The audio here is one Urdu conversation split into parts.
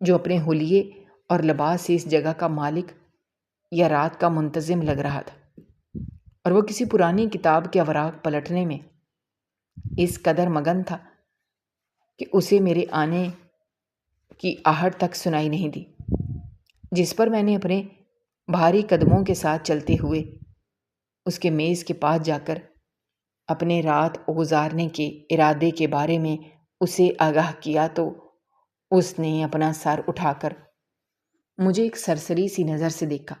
جو اپنے حلیے اور لباس سے اس جگہ کا مالک یا رات کا منتظم لگ رہا تھا، اور وہ کسی پرانی کتاب کے اوراق پلٹنے میں اس قدر مگن تھا کہ اسے میرے آنے کی آہٹ تک سنائی نہیں دی، جس پر میں نے اپنے بھاری قدموں کے ساتھ چلتے ہوئے اس کے میز کے پاس جا کر اپنے رات گزارنے کے ارادے کے بارے میں اسے آگاہ کیا تو اس نے اپنا سر اٹھا کر مجھے ایک سرسری سی نظر سے دیکھا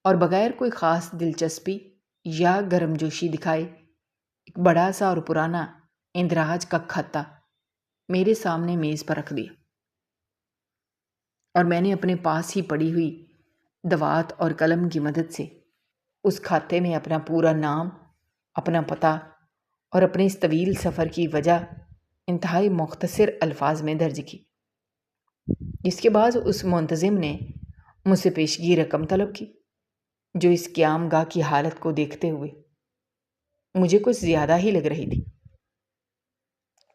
اور بغیر کوئی خاص دلچسپی یا گرم جوشی دکھائے ایک بڑا سا اور پرانا اندراج کا خطہ میرے سامنے میز پر رکھ دیا، اور میں نے اپنے پاس ہی پڑی ہوئی دوات اور قلم کی مدد سے اس کھاتے میں اپنا پورا نام، اپنا پتہ اور اپنے اس طویل سفر کی وجہ انتہائی مختصر الفاظ میں درج کی، جس کے بعد اس منتظم نے مجھ سے پیشگی رقم طلب کی، جو اس قیام گاہ کی حالت کو دیکھتے ہوئے مجھے کچھ زیادہ ہی لگ رہی تھی،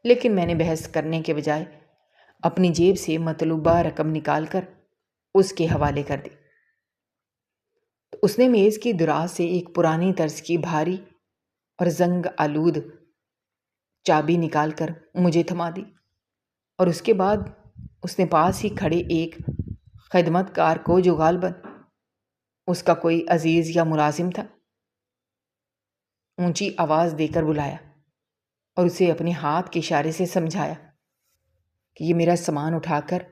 لیکن میں نے بحث کرنے کے بجائے اپنی جیب سے مطلوبہ رقم نکال کر اس کے حوالے کر دی۔ تو اس نے میز کی دراز سے ایک پرانی طرز کی بھاری اور زنگ آلود چابی نکال کر مجھے تھما دی، اور اس کے بعد اس نے پاس ہی کھڑے ایک خدمت کار کو، جو غالباً اس کا کوئی عزیز یا ملازم تھا، اونچی آواز دے کر بلایا اور اسے اپنے ہاتھ کے اشارے سے سمجھایا کہ یہ میرا سامان اٹھا کر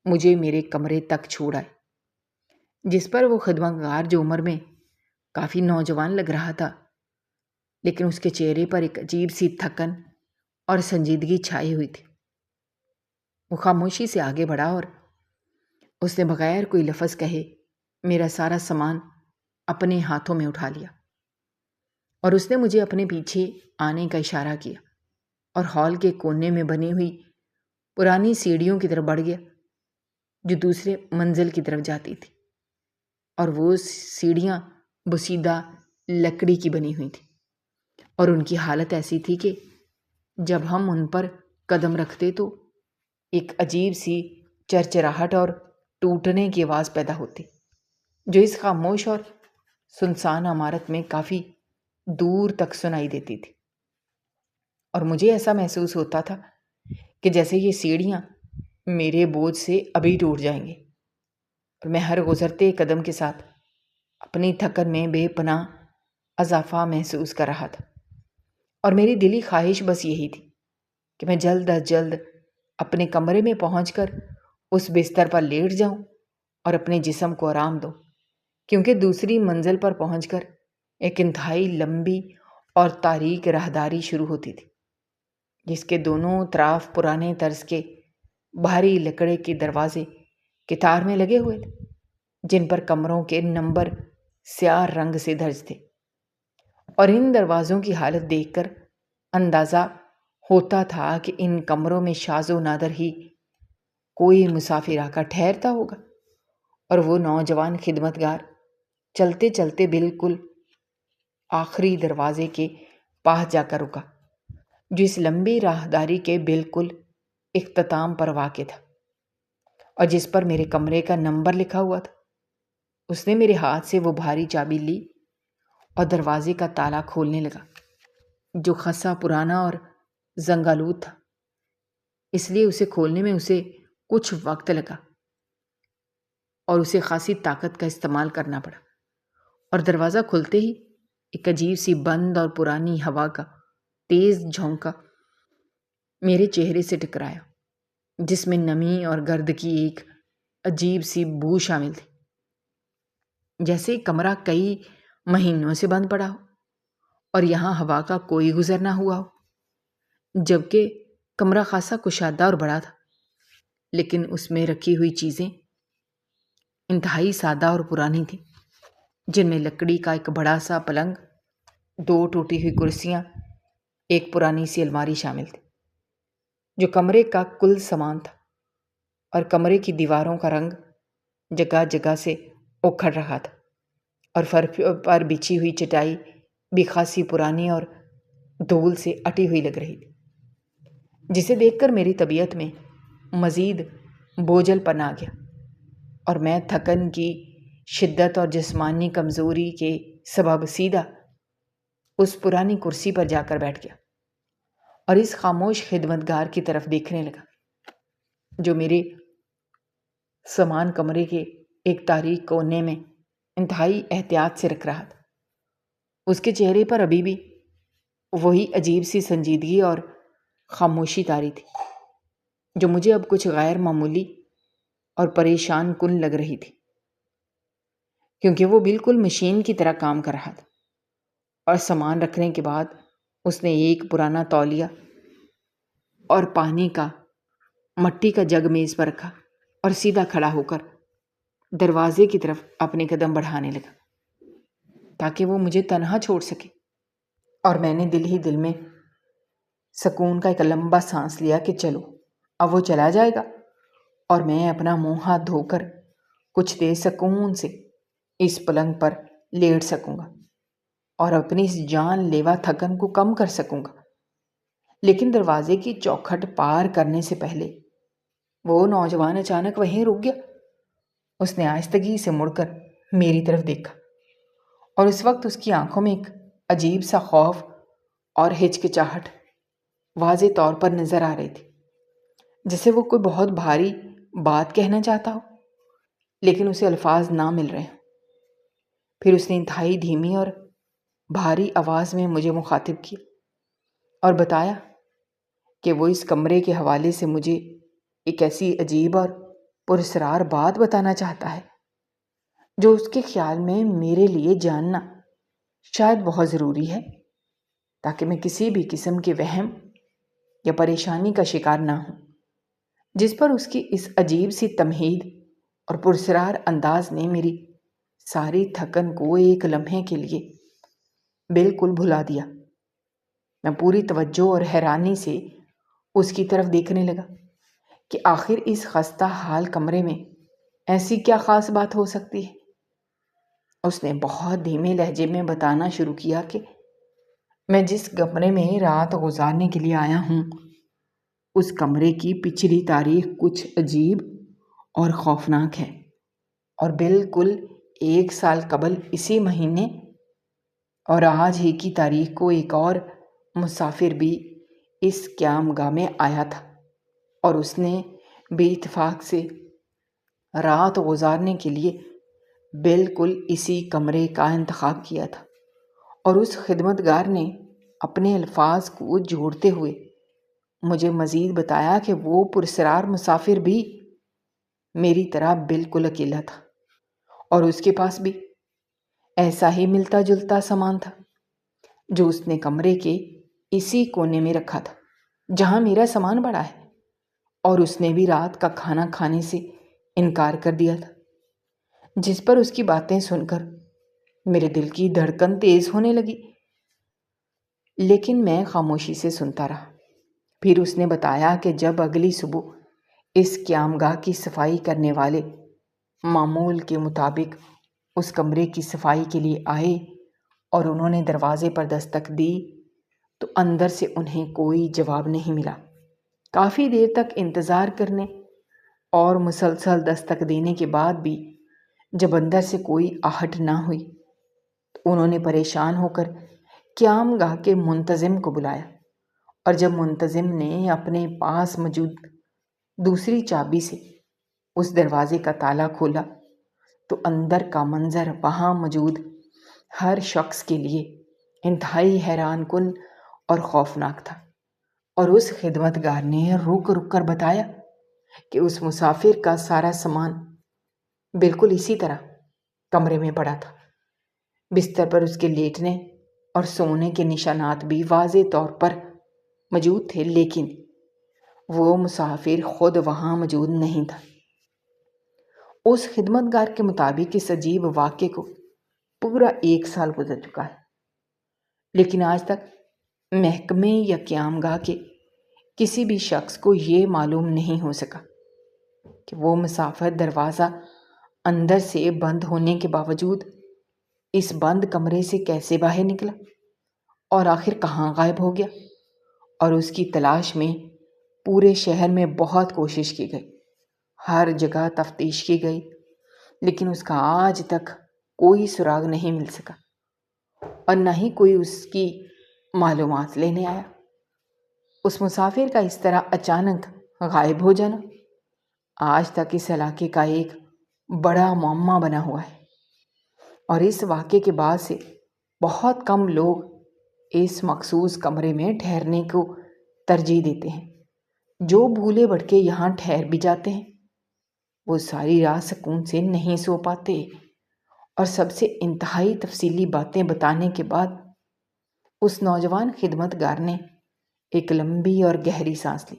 مجھے میرے کمرے تک چھوڑ آئے، جس پر وہ خدمت گار، جو عمر میں کافی نوجوان لگ رہا تھا لیکن اس کے چہرے پر ایک عجیب سی تھکن اور سنجیدگی چھائی ہوئی تھی، وہ خاموشی سے آگے بڑھا اور اس نے بغیر کوئی لفظ کہے میرا سارا سامان اپنے ہاتھوں میں اٹھا لیا، اور اس نے مجھے اپنے پیچھے آنے کا اشارہ کیا اور ہال کے کونے میں بنی ہوئی پرانی سیڑھیوں کی طرف بڑھ گیا جو دوسرے منزل کی طرف جاتی تھی، اور وہ سیڑھیاں بسیدہ لکڑی کی بنی ہوئی تھیں، اور ان کی حالت ایسی تھی کہ جب ہم ان پر قدم رکھتے تو ایک عجیب سی چرچراہٹ اور ٹوٹنے کی آواز پیدا ہوتی، جو اس خاموش اور سنسان عمارت میں کافی دور تک سنائی دیتی تھی، اور مجھے ایسا محسوس ہوتا تھا کہ جیسے یہ سیڑھیاں میرے بوجھ سے ابھی ٹوٹ جائیں گے، اور میں ہر گزرتے قدم کے ساتھ اپنی تھکن میں بے پناہ اضافہ محسوس کر رہا تھا، اور میری دلی خواہش بس یہی تھی کہ میں جلد از جلد اپنے کمرے میں پہنچ کر اس بستر پر لیٹ جاؤں اور اپنے جسم کو آرام دوں، کیونکہ دوسری منزل پر پہنچ کر ایک انتہائی لمبی اور تاریک راہداری شروع ہوتی تھی، جس کے دونوں اطراف پرانے طرز کے بھاری لکڑے کے دروازے قطار میں لگے ہوئے تھے، جن پر کمروں کے نمبر سیاہ رنگ سے درج تھے، اور ان دروازوں کی حالت دیکھ کر اندازہ ہوتا تھا کہ ان کمروں میں شاذ و نادر ہی کوئی مسافر آ کر ٹھہرتا ہوگا، اور وہ نوجوان خدمتگار چلتے چلتے بالکل آخری دروازے کے پاس جا کر رکا، جو اس لمبی راہداری کے بالکل اختتام پر واقع تھا، اور جس پر میرے کمرے کا نمبر لکھا ہوا تھا۔ اس نے میرے ہاتھ سے وہ بھاری چابی لی اور دروازے کا تالا کھولنے لگا، جو خاصا پرانا اور زنگالود تھا، اس لیے اسے کھولنے میں اسے کچھ وقت لگا اور اسے خاصی طاقت کا استعمال کرنا پڑا، اور دروازہ کھلتے ہی ایک عجیب سی بند اور پرانی ہوا کا تیز جھونکا میرے چہرے سے ٹکرایا، جس میں نمی اور گرد کی ایک عجیب سی بو شامل تھی، جیسے کمرہ کئی مہینوں سے بند پڑا ہو اور یہاں ہوا کا کوئی گزر نہ ہوا ہو، جبکہ کمرہ خاصا کشادہ اور بڑا تھا، لیکن اس میں رکھی ہوئی چیزیں انتہائی سادہ اور پرانی تھیں، جن میں لکڑی کا ایک بڑا سا پلنگ، 2 ٹوٹی ہوئی کرسیاں، ایک پرانی سی الماری شامل تھی، جو کمرے کا کل سامان تھا، اور کمرے کی دیواروں کا رنگ جگہ جگہ سے اکھڑ رہا تھا، اور فرش پر بچھی ہوئی چٹائی بھی خاصی پرانی اور دھول سے اٹی ہوئی لگ رہی تھی، جسے دیکھ کر میری طبیعت میں مزید بوجھل پن آ گیا اور میں تھکن کی شدت اور جسمانی کمزوری کے سبب سیدھا اس پرانی کرسی پر جا کر بیٹھ گیا اور اس خاموش خدمتگار کی طرف دیکھنے لگا جو میرے سامان کمرے کے ایک تاریک کونے میں انتہائی احتیاط سے رکھ رہا تھا۔ اس کے چہرے پر ابھی بھی وہی عجیب سی سنجیدگی اور خاموشی طاری تھی جو مجھے اب کچھ غیر معمولی اور پریشان کن لگ رہی تھی، کیونکہ وہ بالکل مشین کی طرح کام کر رہا تھا۔ اور سامان رکھنے کے بعد اس نے ایک پرانا تولیہ اور پانی کا مٹی کا جگ میز پر رکھا اور سیدھا کھڑا ہو کر دروازے کی طرف اپنے قدم بڑھانے لگا تاکہ وہ مجھے تنہا چھوڑ سکے۔ اور میں نے دل ہی دل میں سکون کا ایک لمبا سانس لیا کہ چلو اب وہ چلا جائے گا اور میں اپنا منہ ہاتھ دھو کر کچھ دیر سکون سے اس پلنگ پر لیٹ سکوں گا اور اپنی اس جان لیوا تھکن کو کم کر سکوں گا۔ لیکن دروازے کی چوکھٹ پار کرنے سے پہلے وہ نوجوان اچانک وہیں رک گیا۔ اس نے آہستگی سے مڑ کر میری طرف دیکھا اور اس وقت اس کی آنکھوں میں ایک عجیب سا خوف اور ہچکچاہٹ واضح طور پر نظر آ رہی تھی، جیسے وہ کوئی بہت بھاری بات کہنا چاہتا ہو لیکن اسے الفاظ نہ مل رہے ہوں۔ پھر اس نے انتہائی دھیمی اور بھاری آواز میں مجھے مخاطب کیا اور بتایا کہ وہ اس کمرے کے حوالے سے مجھے ایک ایسی عجیب اور پراسرار بات بتانا چاہتا ہے جو اس کے خیال میں میرے لیے جاننا شاید بہت ضروری ہے تاکہ میں کسی بھی قسم کے وہم یا پریشانی کا شکار نہ ہوں، جس پر اس کی اس عجیب سی تمہید اور پراسرار انداز نے میری ساری تھکن کو ایک لمحے کے لیے بالکل بھلا دیا۔ میں پوری توجہ اور حیرانی سے اس کی طرف دیکھنے لگا کہ آخر اس خستہ حال کمرے میں ایسی کیا خاص بات ہو سکتی ہے۔ اس نے بہت دھیمے لہجے میں بتانا شروع کیا کہ میں جس کمرے میں رات گزارنے کے لیے آیا ہوں اس کمرے کی پچھلی تاریخ کچھ عجیب اور خوفناک ہے، اور بالکل 1 سال قبل اسی مہینے اور آج ہی کی تاریخ کو ایک اور مسافر بھی اس قیامگاہ میں آیا تھا اور اس نے بے اتفاق سے رات گزارنے کے لیے بالکل اسی کمرے کا انتخاب کیا تھا۔ اور اس خدمتگار نے اپنے الفاظ کو جوڑتے ہوئے مجھے مزید بتایا کہ وہ پراسرار مسافر بھی میری طرح بالکل اکیلا تھا اور اس کے پاس بھی ایسا ہی ملتا جلتا سامان تھا جو اس نے کمرے کے اسی کونے میں رکھا تھا جہاں میرا سامان پڑا ہے، اور اس نے بھی رات کا کھانا کھانے سے انکار کر دیا تھا، جس پر اس کی باتیں سن کر میرے دل کی دھڑکن تیز ہونے لگی، لیکن میں خاموشی سے سنتا رہا۔ پھر اس نے بتایا کہ جب اگلی صبح اس قیامگاہ کی صفائی کرنے والے معمول کے مطابق اس کمرے کی صفائی کے لیے آئے اور انہوں نے دروازے پر دستک دی تو اندر سے انہیں کوئی جواب نہیں ملا۔ کافی دیر تک انتظار کرنے اور مسلسل دستک دینے کے بعد بھی جب اندر سے کوئی آہٹ نہ ہوئی تو انہوں نے پریشان ہو کر قیامگاہ کے منتظم کو بلایا، اور جب منتظم نے اپنے پاس موجود دوسری چابی سے اس دروازے کا تالا کھولا تو اندر کا منظر وہاں موجود ہر شخص کے لیے انتہائی حیران کن اور خوفناک تھا۔ اور اس خدمتگار نے رک رک کر بتایا کہ اس مسافر کا سارا سامان بالکل اسی طرح کمرے میں پڑا تھا۔ بستر پر اس کے لیٹنے اور سونے کے نشانات بھی واضح طور پر موجود تھے، لیکن وہ مسافر خود وہاں موجود نہیں تھا۔ اس خدمتگار کے مطابق اس عجیب واقعے کو پورا 1 سال گزر چکا ہے، لیکن آج تک محکمے یا قیامگاہ کے کسی بھی شخص کو یہ معلوم نہیں ہو سکا کہ وہ مسافر دروازہ اندر سے بند ہونے کے باوجود اس بند کمرے سے کیسے باہر نکلا اور آخر کہاں غائب ہو گیا۔ اور اس کی تلاش میں پورے شہر میں بہت کوشش کی گئی، ہر جگہ تفتیش کی گئی، لیکن اس کا آج تک کوئی سراغ نہیں مل سکا، اور نہ ہی کوئی اس کی معلومات لینے آیا۔ اس مسافر کا اس طرح اچانک غائب ہو جانا آج تک اس علاقے کا ایک بڑا معمہ بنا ہوا ہے، اور اس واقعے کے بعد سے بہت کم لوگ اس مخصوص کمرے میں ٹھہرنے کو ترجیح دیتے ہیں۔ جو بھولے بھٹکے یہاں ٹھہر بھی جاتے ہیں وہ ساری رات سکون سے نہیں سو پاتے، اور سب سے انتہائی تفصیلی باتیں بتانے کے بعد اس نوجوان خدمتگار نے ایک لمبی اور گہری سانس لی،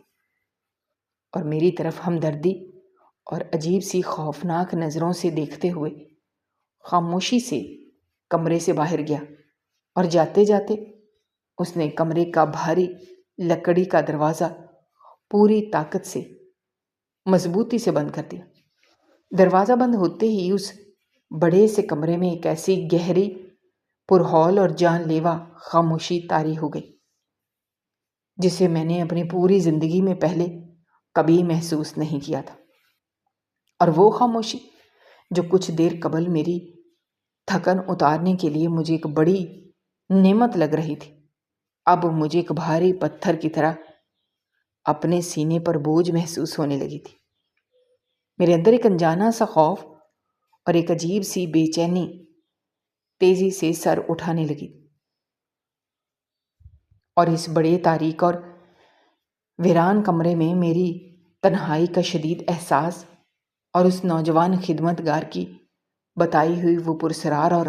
اور میری طرف ہمدردی اور عجیب سی خوفناک نظروں سے دیکھتے ہوئے خاموشی سے کمرے سے باہر گیا، اور جاتے جاتے اس نے کمرے کا بھاری لکڑی کا دروازہ پوری طاقت سے مضبوطی سے بند کر دیا۔ دروازہ بند ہوتے ہی اس بڑے سے کمرے میں ایک ایسی گہری، پرہول اور جان لیوا خاموشی طاری ہو گئی جسے میں نے اپنی پوری زندگی میں پہلے کبھی محسوس نہیں کیا تھا۔ اور وہ خاموشی جو کچھ دیر قبل میری تھکن اتارنے کے لیے مجھے ایک بڑی نعمت لگ رہی تھی، اب مجھے ایک بھاری پتھر کی طرح اپنے سینے پر بوجھ محسوس ہونے لگی تھی۔ میرے اندر ایک انجانا سا خوف اور ایک عجیب سی بے چینی تیزی سے سر اٹھانے لگی، اور اس بڑے تاریک اور ویران کمرے میں میری تنہائی کا شدید احساس اور اس نوجوان خدمتگار کی بتائی ہوئی وہ پرسرار اور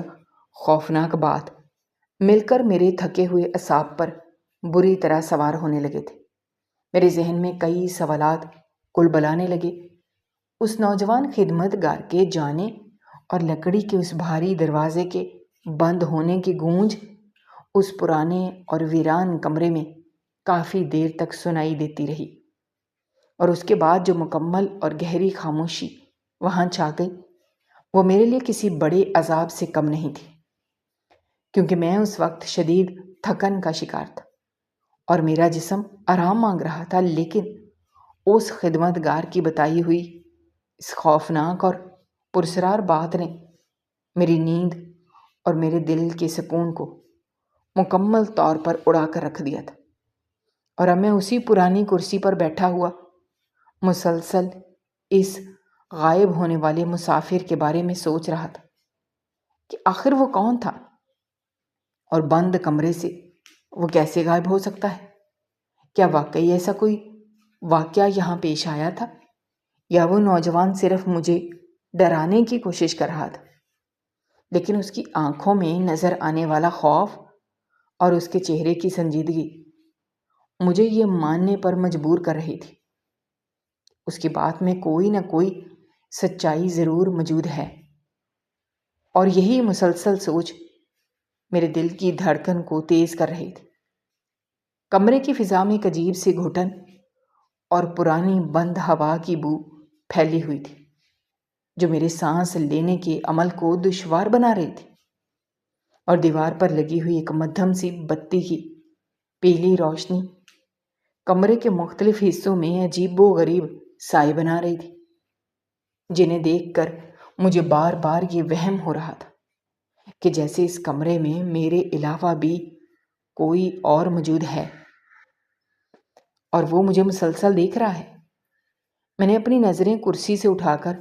خوفناک بات مل کر میرے تھکے ہوئے اعصاب پر بری طرح سوار ہونے لگے تھے۔ میرے ذہن میں کئی سوالات کل بلانے لگے۔ اس نوجوان خدمتگار کے جانے اور لکڑی کے اس بھاری دروازے کے بند ہونے کی گونج اس پرانے اور ویران کمرے میں کافی دیر تک سنائی دیتی رہی، اور اس کے بعد جو مکمل اور گہری خاموشی وہاں چھا گئی وہ میرے لیے کسی بڑے عذاب سے کم نہیں تھی، کیونکہ میں اس وقت شدید تھکن کا شکار تھا اور میرا جسم آرام مانگ رہا تھا، لیکن اس خدمتگار کی بتائی ہوئی اس خوفناک اور پرسرار بات نے میری نیند اور میرے دل کے سکون کو مکمل طور پر اڑا کر رکھ دیا تھا، اور اب میں اسی پرانی کرسی پر بیٹھا ہوا مسلسل اس غائب ہونے والے مسافر کے بارے میں سوچ رہا تھا کہ آخر وہ کون تھا، اور بند کمرے سے وہ کیسے غائب ہو سکتا ہے؟ کیا واقعی ایسا کوئی واقعہ یہاں پیش آیا تھا، یا وہ نوجوان صرف مجھے ڈرانے کی کوشش کر رہا تھا؟ لیکن اس کی آنکھوں میں نظر آنے والا خوف اور اس کے چہرے کی سنجیدگی مجھے یہ ماننے پر مجبور کر رہی تھی اس کی بات میں کوئی نہ کوئی سچائی ضرور موجود ہے، اور یہی مسلسل سوچ میرے دل کی دھڑکن کو تیز کر رہی تھی۔ کمرے کی فضا میں ایک عجیب سی گھٹن اور پرانی بند ہوا کی بو پھیلی ہوئی تھی جو میرے سانس لینے کے عمل کو دشوار بنا رہی تھی، اور دیوار پر لگی ہوئی ایک مدھم سی بتی کی پیلی روشنی کمرے کے مختلف حصوں میں عجیب و غریب سائے بنا رہی تھی، جنہیں دیکھ کر مجھے بار بار یہ وہم ہو رہا تھا کہ جیسے اس کمرے میں میرے علاوہ بھی کوئی اور موجود ہے، اور وہ مجھے مسلسل دیکھ رہا ہے۔ میں نے اپنی نظریں کرسی سے اٹھا کر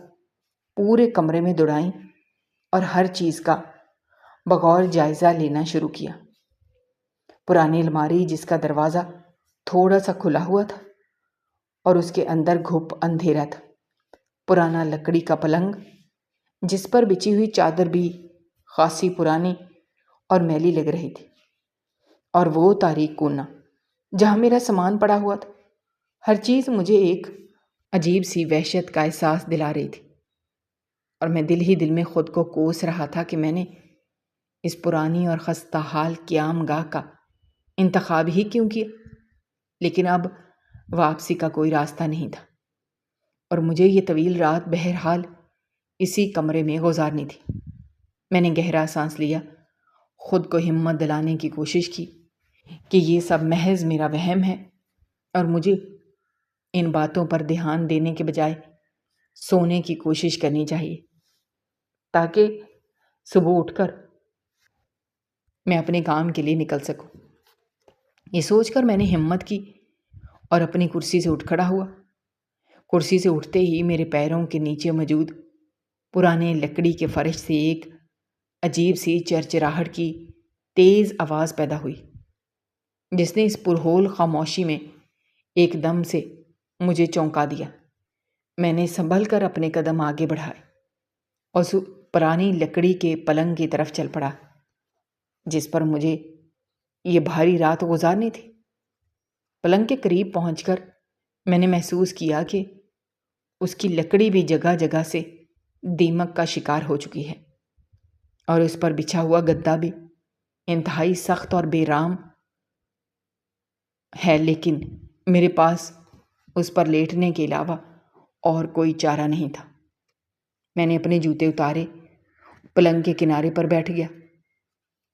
پورے کمرے میں دوڑائیں اور ہر چیز کا بغور جائزہ لینا شروع کیا۔ پرانی الماری جس کا دروازہ تھوڑا سا کھلا ہوا تھا اور اس کے اندر گھپ اندھیرا تھا، پرانا لکڑی کا پلنگ جس پر بچھی ہوئی چادر بھی خاصی پرانی اور میلی لگ رہی تھی، اور وہ تاریک کونا جہاں میرا سامان پڑا ہوا تھا، ہر چیز مجھے ایک عجیب سی وحشت کا احساس دلا رہی تھی، اور میں دل ہی دل میں خود کو کوس رہا تھا کہ میں نے اس پرانی اور خستہ حال قیام گاہ کا انتخاب ہی کیوں کیا۔ لیکن اب واپسی کا کوئی راستہ نہیں تھا، اور مجھے یہ طویل رات بہرحال اسی کمرے میں گزارنی تھی۔ میں نے گہرا سانس لیا، خود کو ہمت دلانے کی کوشش کی کہ یہ سب محض میرا وہم ہے، اور مجھے ان باتوں پر دھیان دینے کے بجائے سونے کی کوشش کرنی چاہیے تاکہ صبح اٹھ کر میں اپنے کام کے لیے نکل سکوں۔ یہ سوچ کر میں نے ہمت کی اور اپنی کرسی سے اٹھ کھڑا ہوا۔ کرسی سے اٹھتے ہی میرے پیروں کے نیچے موجود پرانے لکڑی کے فرش سے ایک عجیب سی چرچراہٹ کی تیز آواز پیدا ہوئی، جس نے اس پرہول خاموشی میں ایک دم سے مجھے چونکا دیا۔ میں نے سنبھل کر اپنے قدم آگے بڑھائے اور اس پرانی لکڑی کے پلنگ کی طرف چل پڑا جس پر مجھے یہ بھاری رات گزارنی تھی۔ پلنگ کے قریب پہنچ کر میں نے محسوس کیا کہ اس کی لکڑی بھی جگہ جگہ سے دیمک کا شکار ہو چکی ہے اور اس پر بچھا ہوا گدا بھی انتہائی سخت اور بے رام ہے، لیکن میرے پاس اس پر لیٹنے کے علاوہ اور کوئی چارہ نہیں تھا۔ میں نے اپنے جوتے اتارے، پلنگ کے کنارے پر بیٹھ گیا،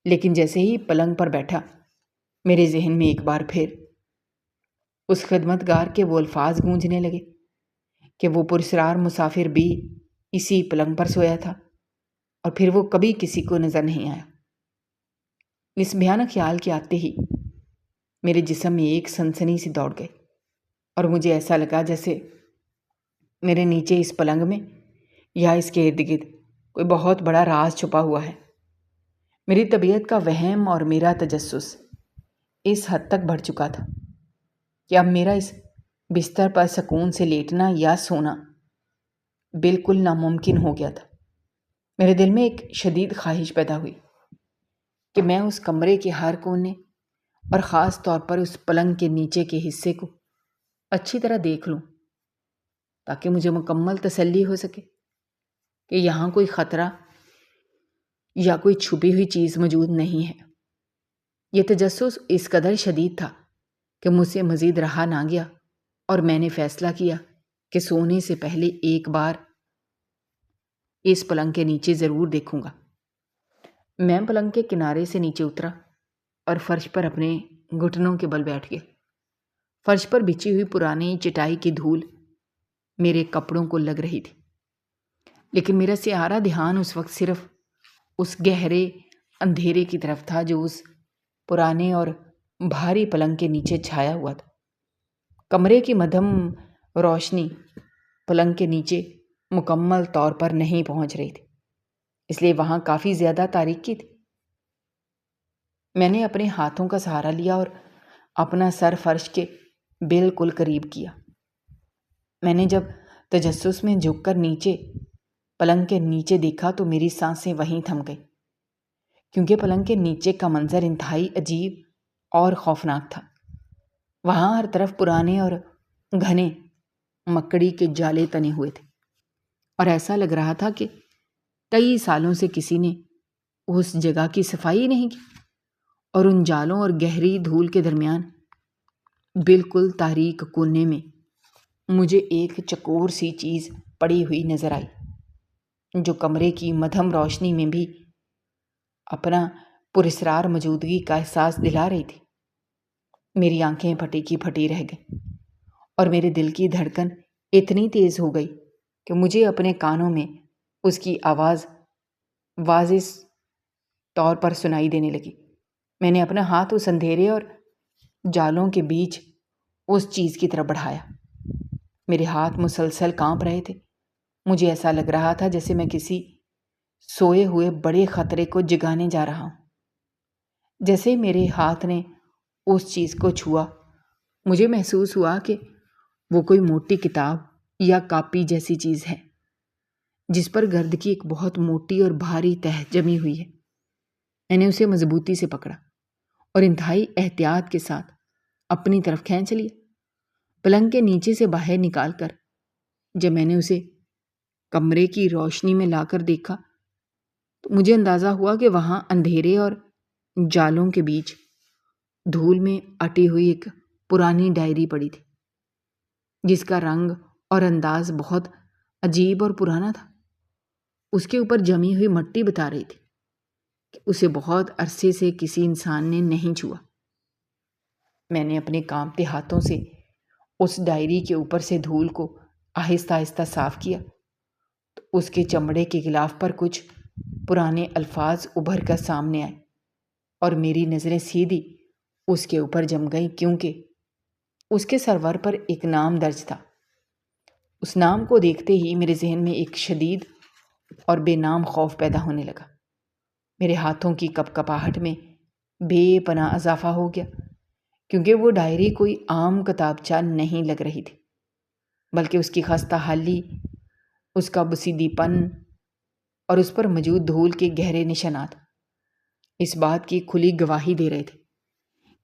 لیکن جیسے ہی پلنگ پر بیٹھا میرے ذہن میں ایک بار پھر اس خدمتگار کے وہ الفاظ گونجنے لگے کہ وہ پراسرار مسافر بھی اسی پلنگ پر سویا تھا اور پھر وہ کبھی کسی کو نظر نہیں آیا۔ اس بھیانک خیال کے آتے ہی میرے جسم میں ایک سنسنی سی دوڑ گئی اور مجھے ایسا لگا جیسے میرے نیچے اس پلنگ میں یا اس کے ارد گرد کوئی بہت بڑا راز چھپا ہوا ہے۔ میری طبیعت کا وہم اور میرا تجسس اس حد تک بڑھ چکا تھا کہ اب میرا اس بستر پر سکون سے لیٹنا یا سونا بالکل ناممکن ہو گیا تھا۔ میرے دل میں ایک شدید خواہش پیدا ہوئی کہ میں اس کمرے کے ہر کونے اور خاص طور پر اس پلنگ کے نیچے کے حصے کو اچھی طرح دیکھ لوں تاکہ مجھے مکمل تسلی ہو سکے کہ یہاں کوئی خطرہ یا کوئی چھپی ہوئی چیز موجود نہیں ہے۔ یہ تجسس اس قدر شدید تھا کہ مجھ سے مزید رہا نہ گیا اور میں نے فیصلہ کیا کہ سونے سے پہلے ایک بار اس پلنگ کے نیچے ضرور دیکھوں گا۔ میں پلنگ کے کنارے سے نیچے اترا اور فرش پر اپنے گھٹنوں کے بل بیٹھ گیا۔ فرش پر بچھی ہوئی پرانی چٹائی کی دھول میرے کپڑوں کو لگ رہی تھی، لیکن میرا سارا دھیان اس وقت صرف اس گہرے اندھیرے کی طرف تھا جو اس پرانے اور بھاری پلنگ کے نیچے چھایا ہوا تھا۔ کمرے کی مدھم روشنی پلنگ کے نیچے مکمل طور پر نہیں پہنچ رہی تھی، اس لیے وہاں کافی زیادہ تاریکی تھی۔ میں نے اپنے ہاتھوں کا سہارا لیا اور اپنا سر فرش کے بالکل قریب کیا۔ میں نے جب تجسس میں جھک کر نیچے پلنگ کے نیچے دیکھا تو میری سانسیں وہیں تھم گئی، کیونکہ پلنگ کے نیچے کا منظر انتہائی عجیب اور خوفناک تھا۔ وہاں ہر طرف پرانے اور گھنے مکڑی کے جالے تنے ہوئے تھے اور ایسا لگ رہا تھا کہ کئی سالوں سے کسی نے اس جگہ کی صفائی نہیں کی، اور ان جالوں اور گہری دھول کے درمیان بالکل تاریک کونے میں مجھے ایک چکور سی چیز پڑی ہوئی نظر آئی جو کمرے کی مدھم روشنی میں بھی اپنا پراسرار موجودگی کا احساس دلا رہی تھی۔ میری آنکھیں پھٹی کی پھٹی رہ گئیں اور میرے دل کی دھڑکن اتنی تیز ہو گئی کہ مجھے اپنے کانوں میں اس کی آواز واضح طور پر سنائی دینے لگی۔ میں نے اپنا ہاتھ اس اندھیرے اور جالوں کے بیچ اس چیز کی طرف بڑھایا۔ میرے ہاتھ مسلسل کانپ رہے تھے۔ مجھے ایسا لگ رہا تھا جیسے میں کسی سوئے ہوئے بڑے خطرے کو جگانے جا رہا ہوں۔ جیسے میرے ہاتھ نے اس چیز کو چھوا، مجھے محسوس ہوا کہ وہ کوئی موٹی کتاب یا کاپی جیسی چیز ہے جس پر گرد کی ایک بہت موٹی اور بھاری تہ جمی ہوئی ہے۔ میں نے اسے مضبوطی سے پکڑا اور انتہائی احتیاط کے ساتھ اپنی طرف کھینچ لیا۔ پلنگ کے نیچے سے باہر نکال کر جب میں نے اسے کمرے کی روشنی میں لا کر دیکھا تو مجھے اندازہ ہوا کہ وہاں اندھیرے اور جالوں کے بیچ دھول میں اٹی ہوئی ایک پرانی ڈائری پڑی تھی جس کا رنگ اور انداز بہت عجیب اور پرانا تھا۔ اس کے اوپر جمی ہوئی مٹی بتا رہی تھی کہ اسے بہت عرصے سے کسی انسان نے نہیں چھوا۔ میں نے اپنے کانپتے ہاتھوں سے اس ڈائری کے اوپر سے دھول کو آہستہ آہستہ صاف کیا اس کے چمڑے کے غلاف پر کچھ پرانے الفاظ ابھر کر سامنے آئے اور میری نظریں سیدھی اس کے اوپر جم گئیں، کیونکہ اس کے سرور پر ایک نام درج تھا۔ اس نام کو دیکھتے ہی میرے ذہن میں ایک شدید اور بے نام خوف پیدا ہونے لگا۔ میرے ہاتھوں کی کپکپاہٹ میں بے پناہ اضافہ ہو گیا، کیونکہ وہ ڈائری کوئی عام کتابچہ نہیں لگ رہی تھی، بلکہ اس کی خستہ حالی، اس کا بسیدی پن اور اس پر موجود دھول کے گہرے نشانات اس بات کی کھلی گواہی دے رہے تھے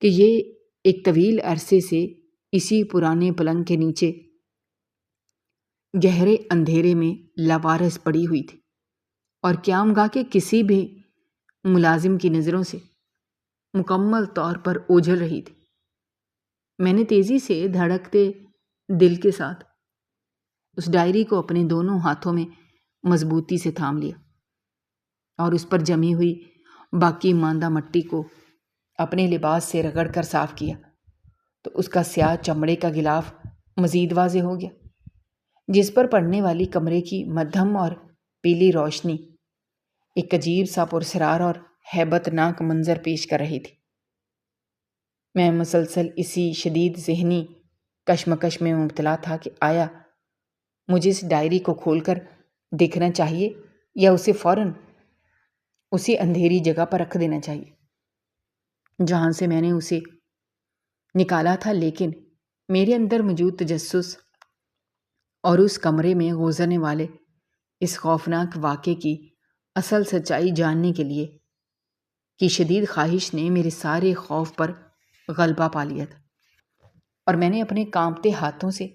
کہ یہ ایک طویل عرصے سے اسی پرانے پلنگ کے نیچے گہرے اندھیرے میں لاوارث پڑی ہوئی تھی اور قیامگاہ کے کسی بھی ملازم کی نظروں سے مکمل طور پر اوجھل رہی تھی۔ میں نے تیزی سے دھڑکتے دل کے ساتھ اس ڈائری کو اپنے دونوں ہاتھوں میں مضبوطی سے تھام لیا اور اس پر جمی ہوئی باقی ماندہ مٹی کو اپنے لباس سے رگڑ کر صاف کیا تو اس کا سیاہ چمڑے کا غلاف مزید واضح ہو گیا، جس پر پڑنے والی کمرے کی مدھم اور پیلی روشنی ایک عجیب سا پرسرار اور ہیبت ناک منظر پیش کر رہی تھی۔ میں مسلسل اسی شدید ذہنی کشمکش میں مبتلا تھا کہ آیا مجھے اس ڈائری کو کھول کر دیکھنا چاہیے یا اسے فوراً اسی اندھیری جگہ پر رکھ دینا چاہیے جہاں سے میں نے اسے نکالا تھا۔ لیکن میرے اندر موجود تجسس اور اس کمرے میں گزرنے والے اس خوفناک واقعے کی اصل سچائی جاننے کے لیے کی شدید خواہش نے میرے سارے خوف پر غلبہ پا لیا تھا، اور میں نے اپنے کانپتے ہاتھوں سے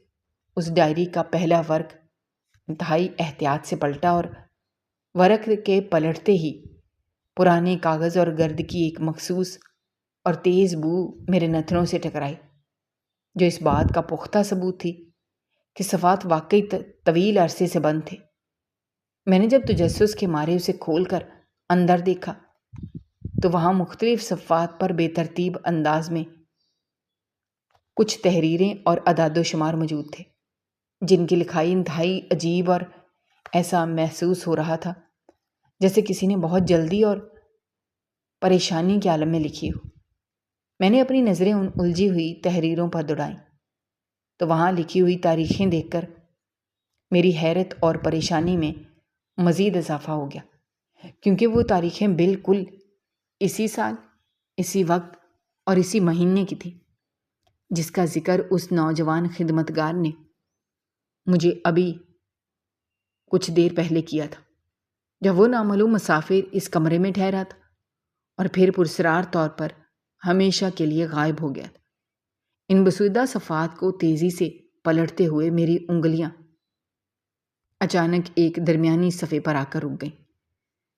اس ڈائری کا پہلا ورق انتہائی احتیاط سے پلٹا اور ورق کے پلٹتے ہی پرانے کاغذ اور گرد کی ایک مخصوص اور تیز بو میرے نتنوں سے ٹکرائی، جو اس بات کا پختہ ثبوت تھی کہ صفحات واقعی طویل عرصے سے بند تھے۔ میں نے جب تجسس کے مارے اسے کھول کر اندر دیکھا تو وہاں مختلف صفحات پر بے ترتیب انداز میں کچھ تحریریں اور اعداد و شمار موجود تھے، جن کی لکھائی انتہائی عجیب اور ایسا محسوس ہو رہا تھا جیسے کسی نے بہت جلدی اور پریشانی کے عالم میں لکھی ہو۔ میں نے اپنی نظریں ان الجھی ہوئی تحریروں پر دوڑائیں تو وہاں لکھی ہوئی تاریخیں دیکھ کر میری حیرت اور پریشانی میں مزید اضافہ ہو گیا، کیونکہ وہ تاریخیں بالکل اسی سال، اسی وقت اور اسی مہینے کی تھی جس کا ذکر اس نوجوان خدمتگار نے مجھے ابھی کچھ دیر پہلے کیا تھا، جب وہ نامعلوم مسافر اس کمرے میں ٹھہرا تھا اور پھر پرسرار طور پر ہمیشہ کے لیے غائب ہو گیا تھا۔ ان بسودہ صفحات کو تیزی سے پلٹتے ہوئے میری انگلیاں اچانک ایک درمیانی صفحے پر آ کر رک گئیں،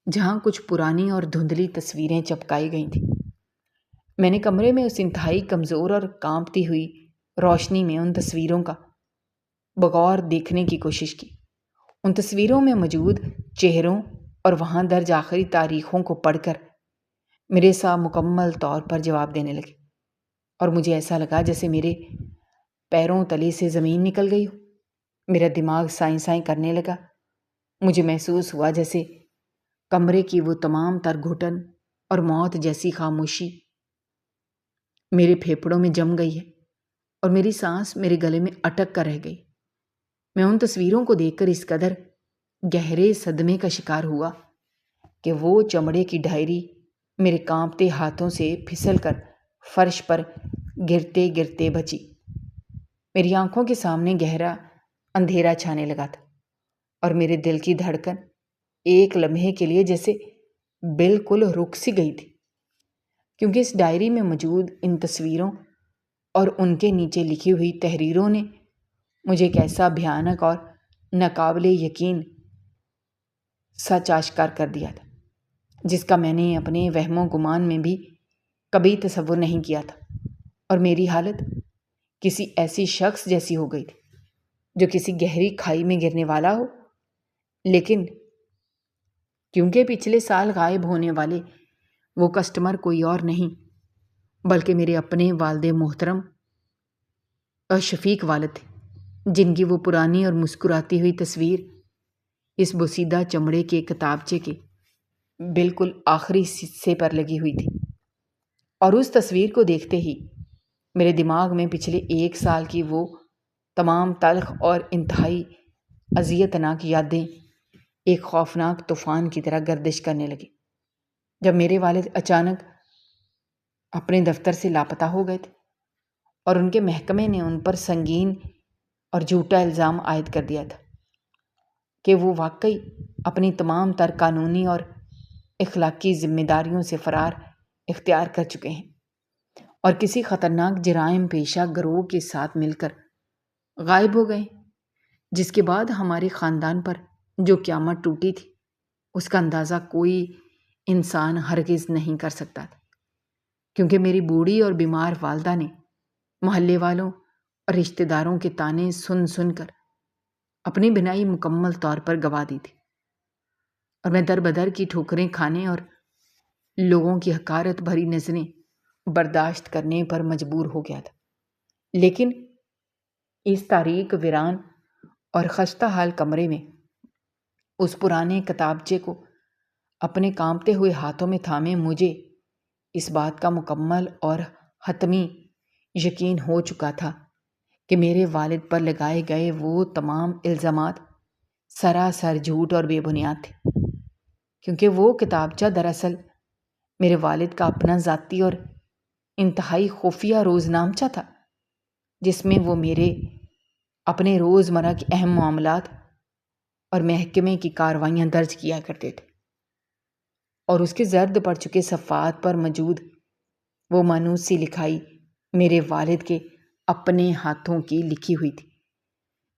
جہاں کچھ پرانی اور دھندلی تصویریں چپکائی گئی تھیں۔ میں نے کمرے میں اس انتہائی کمزور اور کانپتی ہوئی روشنی میں ان تصویروں کا بغور دیکھنے کی کوشش کی۔ ان تصویروں میں موجود چہروں اور وہاں درج آخری تاریخوں کو پڑھ کر میرے سا مکمل طور پر جواب دینے لگے، اور مجھے ایسا لگا جیسے میرے پیروں تلے سے زمین نکل گئی ہو۔ میرا دماغ سائیں سائیں کرنے لگا۔ مجھے محسوس ہوا جیسے کمرے کی وہ تمام تر گھٹن اور موت جیسی خاموشی میرے پھیپھڑوں میں جم گئی ہے اور میری سانس میرے گلے میں اٹک کر رہ گئی۔ میں ان تصویروں کو دیکھ کر اس قدر گہرے صدمے کا شکار ہوا کہ وہ چمڑے کی ڈائری میرے کانپتے ہاتھوں سے پھسل کر فرش پر گرتے گرتے بچی۔ میری آنکھوں کے سامنے گہرا اندھیرا چھانے لگا تھا اور میرے دل کی دھڑکن ایک لمحے کے لیے جیسے بالکل رک سی گئی تھی، کیونکہ اس ڈائری میں موجود ان تصویروں اور ان کے نیچے لکھی ہوئی تحریروں نے مجھے ایک ایسا بھیانک اور ناقابل یقین سچ آشکار کر دیا تھا جس کا میں نے اپنے وہم و گمان میں بھی کبھی تصور نہیں کیا تھا، اور میری حالت کسی ایسی شخص جیسی ہو گئی تھی جو کسی گہری کھائی میں گرنے والا ہو، لیکن کیونکہ پچھلے سال غائب ہونے والے وہ کسٹمر کوئی اور نہیں بلکہ میرے اپنے والد محترم اور شفیق والد تھے، جن کی وہ پرانی اور مسکراتی ہوئی تصویر اس بوسیدہ چمڑے کے کتابچے کے بالکل آخری حصے پر لگی ہوئی تھی، اور اس تصویر کو دیکھتے ہی میرے دماغ میں پچھلے 1 سال کی وہ تمام تلخ اور انتہائی اذیتناک یادیں ایک خوفناک طوفان کی طرح گردش کرنے لگے۔ جب میرے والد اچانک اپنے دفتر سے لاپتہ ہو گئے تھے اور ان کے محکمے نے ان پر سنگین اور جھوٹا الزام عائد کر دیا تھا کہ وہ واقعی اپنی تمام تر قانونی اور اخلاقی ذمہ داریوں سے فرار اختیار کر چکے ہیں اور کسی خطرناک جرائم پیشہ گروہ کے ساتھ مل کر غائب ہو گئے، جس کے بعد ہمارے خاندان پر جو قیامت ٹوٹی تھی اس کا اندازہ کوئی انسان ہرگز نہیں کر سکتا تھا، کیونکہ میری بوڑھی اور بیمار والدہ نے محلے والوں اور رشتہ داروں کے طعنے سن سن کر اپنی بینائی مکمل طور پر گنوا دی تھی، اور میں در بدر کی ٹھوکریں کھانے اور لوگوں کی حقارت بھری نظریں برداشت کرنے پر مجبور ہو گیا تھا۔ لیکن اس تاریک ویران اور خستہ حال کمرے میں اس پرانے کتابچے کو اپنے کانپتے ہوئے ہاتھوں میں تھامے مجھے اس بات کا مکمل اور حتمی یقین ہو چکا تھا کہ میرے والد پر لگائے گئے وہ تمام الزامات سراسر جھوٹ اور بے بنیاد تھے، کیونکہ وہ کتابچہ دراصل میرے والد کا اپنا ذاتی اور انتہائی خفیہ روزنامچہ تھا، جس میں وہ میرے اپنے روزمرہ کے اہم معاملات اور محکمے کی کارروائیاں درج کیا کرتے تھے، اور اس کے زرد پڑ چکے صفحات پر موجود وہ مانوس سی لکھائی میرے والد کے اپنے ہاتھوں کی لکھی ہوئی تھی،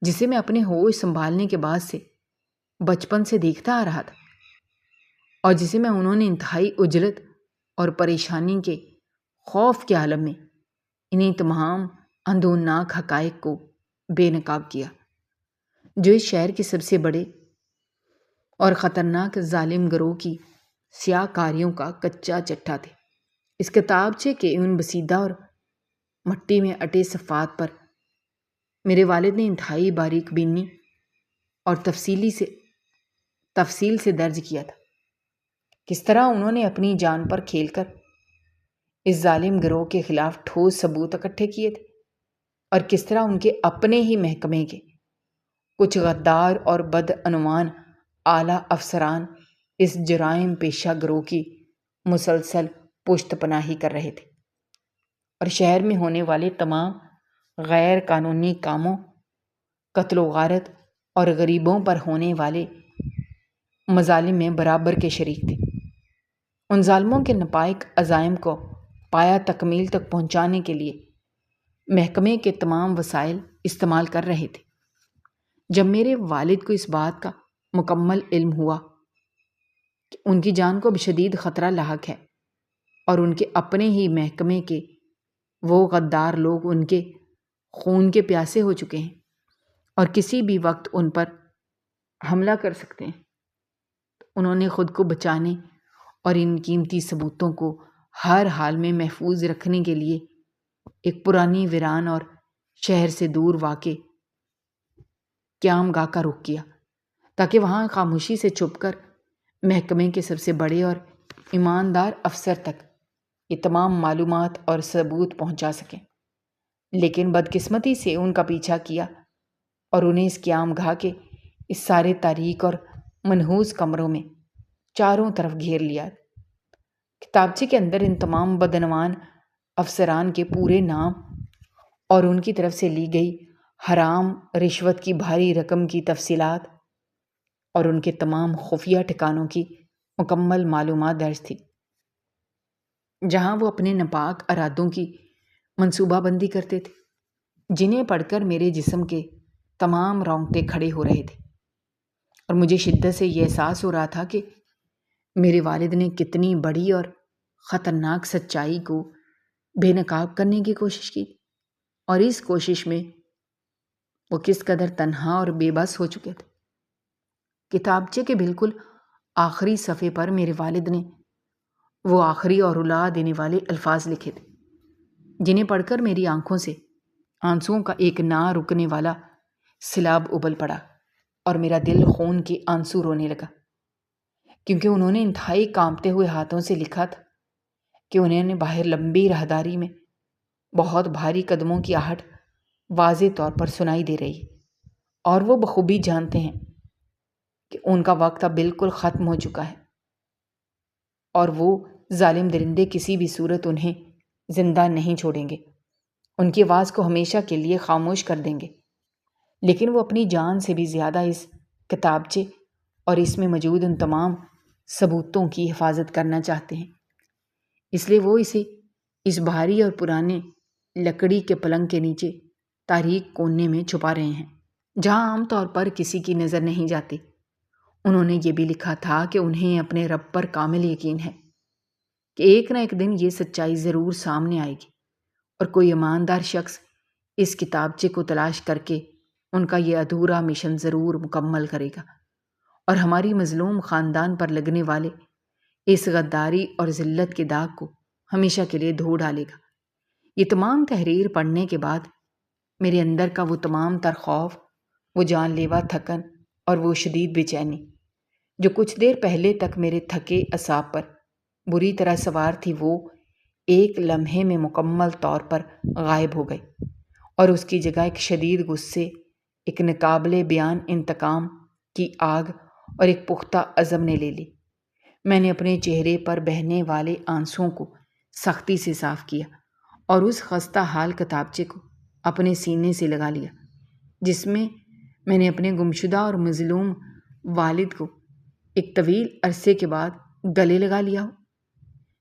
جسے میں اپنے ہوش سنبھالنے کے بعد سے بچپن سے دیکھتا آ رہا تھا، اور جسے میں انہوں نے انتہائی اجلت اور پریشانی کے خوف کے عالم میں انہیں تمام اندھوناک حقائق کو بے نقاب کیا، جو اس شہر کے سب سے بڑے اور خطرناک ظالم گروہ کی سیاہ کاریوں کا کچا چٹھا تھے۔ اس کتابچے کے ان بسیدہ اور مٹی میں اٹے صفحات پر میرے والد نے انتہائی باریک بینی اور تفصیل سے درج کیا تھا کس طرح انہوں نے اپنی جان پر کھیل کر اس ظالم گروہ کے خلاف ٹھوس ثبوت اکٹھے کیے تھے، اور کس طرح ان کے اپنے ہی محکمے کے کچھ غدار اور بدعنوان اعلیٰ افسران اس جرائم پیشہ گروہ کی مسلسل پشت پناہی کر رہے تھے، اور شہر میں ہونے والے تمام غیر قانونی کاموں، قتل و غارت اور غریبوں پر ہونے والے مظالم میں برابر کے شریک تھے۔ ان ظالموں کے ناپائق عزائم کو پایا تکمیل تک پہنچانے کے لیے محکمے کے تمام وسائل استعمال کر رہے تھے۔ جب میرے والد کو اس بات کا مکمل علم ہوا کہ ان کی جان کو اب شدید خطرہ لاحق ہے اور ان کے اپنے ہی محکمے کے وہ غدار لوگ ان کے خون کے پیاسے ہو چکے ہیں اور کسی بھی وقت ان پر حملہ کر سکتے ہیں، انہوں نے خود کو بچانے اور ان قیمتی ثبوتوں کو ہر حال میں محفوظ رکھنے کے لیے ایک پرانی ویران اور شہر سے دور واقع قیام گاہ کا رخ کیا، تاکہ وہاں خاموشی سے چھپ کر محکمے کے سب سے بڑے اور ایماندار افسر تک یہ تمام معلومات اور ثبوت پہنچا سکیں۔ لیکن بدقسمتی سے ان کا پیچھا کیا اور انہیں اس قیام گاہ کے اس سارے تاریک اور منحوس کمروں میں چاروں طرف گھیر لیا۔ کتابچے کے اندر ان تمام بدعنوان افسران کے پورے نام اور ان کی طرف سے لی گئی حرام رشوت کی بھاری رقم کی تفصیلات اور ان کے تمام خفیہ ٹھکانوں کی مکمل معلومات درج تھی، جہاں وہ اپنے ناپاک ارادوں کی منصوبہ بندی کرتے تھے، جنہیں پڑھ کر میرے جسم کے تمام رونگٹے کھڑے ہو رہے تھے، اور مجھے شدت سے یہ احساس ہو رہا تھا کہ میرے والد نے کتنی بڑی اور خطرناک سچائی کو بے نقاب کرنے کی کوشش کی، اور اس کوشش میں وہ کس قدر تنہا اور بے بس ہو چکے تھے۔ کتابچے کے بالکل آخری صفحے پر میرے والد نے وہ آخری اور رلا دینے والے الفاظ لکھے تھے، جنہیں پڑھ کر میری آنکھوں سے آنسوؤں کا ایک نہ رکنے والا سیلاب ابل پڑا۔ اور میرا دل خون کے آنسو رونے لگا، کیونکہ انہوں نے انتہائی کانپتے ہوئے ہاتھوں سے لکھا تھا کہ انہوں نے باہر لمبی راہداری میں بہت بھاری قدموں کی آہٹ واضح طور پر سنائی دے رہی ہے، اور وہ بخوبی جانتے ہیں کہ ان کا وقت اب بالکل ختم ہو چکا ہے، اور وہ ظالم درندے کسی بھی صورت انہیں زندہ نہیں چھوڑیں گے، ان کی آواز کو ہمیشہ کے لیے خاموش کر دیں گے۔ لیکن وہ اپنی جان سے بھی زیادہ اس کتابچے اور اس میں موجود ان تمام ثبوتوں کی حفاظت کرنا چاہتے ہیں، اس لیے وہ اسے اس بھاری اور پرانے لکڑی کے پلنگ کے نیچے تاریک کونے میں چھپا رہے ہیں، جہاں عام طور پر کسی کی نظر نہیں جاتی۔ انہوں نے یہ بھی لکھا تھا کہ انہیں اپنے رب پر کامل یقین ہے کہ ایک نہ ایک دن یہ سچائی ضرور سامنے آئے گی، اور کوئی ایماندار شخص اس کتابچے کو تلاش کر کے ان کا یہ ادھورا مشن ضرور مکمل کرے گا، اور ہماری مظلوم خاندان پر لگنے والے اس غداری اور ذلت کے داغ کو ہمیشہ کے لیے دھو ڈالے گا۔ یہ تمام تحریر پڑھنے کے بعد میرے اندر کا وہ تمام تر خوف، وہ جان لیوا تھکن اور وہ شدید بے چینی جو کچھ دیر پہلے تک میرے تھکے اعصاب پر بری طرح سوار تھی، وہ ایک لمحے میں مکمل طور پر غائب ہو گئی، اور اس کی جگہ ایک شدید غصے، ایک ناقابل بیان انتقام کی آگ اور ایک پختہ عزم نے لے لی۔ میں نے اپنے چہرے پر بہنے والے آنسوؤں کو سختی سے صاف کیا اور اس خستہ حال کتابچے کو اپنے سینے سے لگا لیا جس میں نے اپنے گمشدہ اور مظلوم والد کو ایک طویل عرصے کے بعد گلے لگا لیا ہو،